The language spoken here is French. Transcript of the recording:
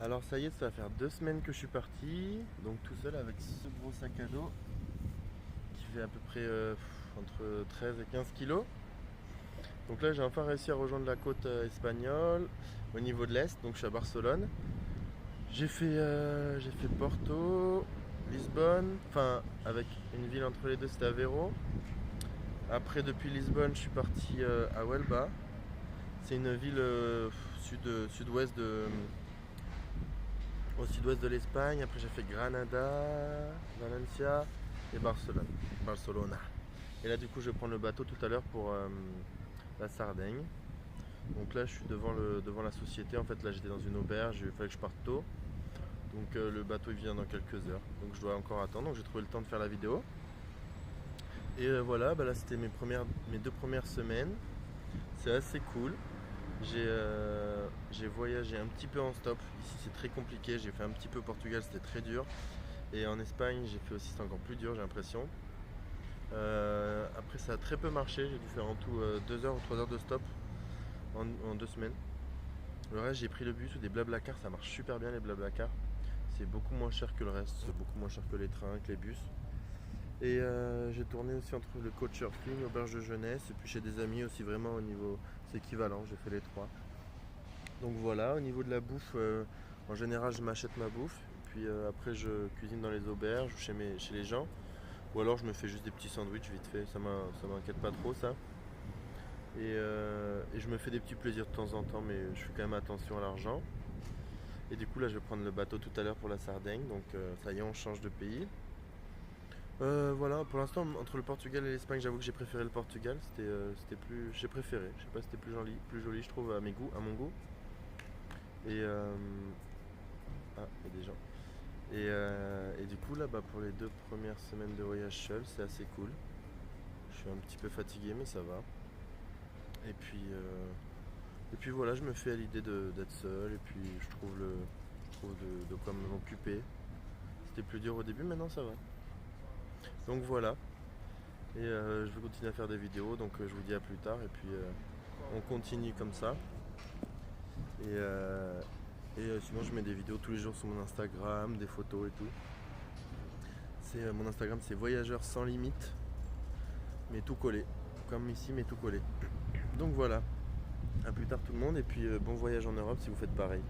Alors ça y est, ça va faire 2 semaines que je suis parti, donc tout seul avec ce gros sac à dos qui fait à peu près entre 13 et 15 kilos. Donc là j'ai enfin réussi à rejoindre la côte espagnole au niveau de l'Est, donc je suis à Barcelone. J'ai fait Porto, Lisbonne, enfin avec une ville entre les deux c'était Aveiro. Après depuis Lisbonne je suis parti à Huelva. C'est une ville sud-ouest au sud-ouest de l'Espagne. Après j'ai fait Granada, Valencia et Barcelona. Et là du coup je vais prendre le bateau tout à l'heure pour la Sardaigne. Donc là je suis devant la société. En fait là j'étais dans une auberge, il fallait que je parte tôt. Donc le bateau il vient dans quelques heures. Donc je dois encore attendre. Donc j'ai trouvé le temps de faire la vidéo. Et voilà, bah là c'était mes 2 premières semaines. C'est assez cool. J'ai voyagé un petit peu en stop. Ici c'est très compliqué. J'ai fait un petit peu au Portugal, c'était très dur. Et en Espagne j'ai fait aussi, c'est encore plus dur j'ai l'impression. Après ça a très peu marché. J'ai dû faire en tout 2 heures ou 3 heures de stop en 2 semaines. Le reste j'ai pris le bus ou des blablacar. Ça marche super bien les blablacar. C'est beaucoup moins cher que le reste. C'est beaucoup moins cher que les trains, que les bus. Et j'ai tourné aussi entre le couchsurfing, auberge de jeunesse et puis chez des amis aussi vraiment au niveau, c'est équivalent, j'ai fait les trois. Donc voilà, au niveau de la bouffe, en général je m'achète ma bouffe, et puis après je cuisine dans les auberges ou chez les gens, ou alors je me fais juste des petits sandwichs vite fait, ça m'inquiète pas trop ça. Et je me fais des petits plaisirs de temps en temps, mais je fais quand même attention à l'argent. Et du coup là je vais prendre le bateau tout à l'heure pour la Sardaigne, donc ça y est on change de pays. Voilà, pour l'instant, entre le Portugal et l'Espagne, j'avoue que j'ai préféré le Portugal. C'était plus, j'ai préféré. Je sais pas, c'était plus joli, je trouve, à mon goût. Et il y a des gens. Et du coup, là, bah, pour les 2 premières semaines de voyage seul, c'est assez cool. Je suis un petit peu fatigué, mais ça va. Et puis, euh, et puis voilà, je me fais à l'idée d'être seul. Et puis, je trouve de quoi m'occuper. C'était plus dur au début, maintenant ça va. Donc voilà. Et je vais continuer à faire des vidéos, donc je vous dis à plus tard. Et puis on continue comme ça. Et, sinon je mets des vidéos tous les jours sur mon Instagram, des photos et tout. Mon Instagram c'est voyageurs sans limite, mais tout collé. Comme ici, mais tout collé. Donc voilà. À plus tard tout le monde et puis bon voyage en Europe si vous faites pareil.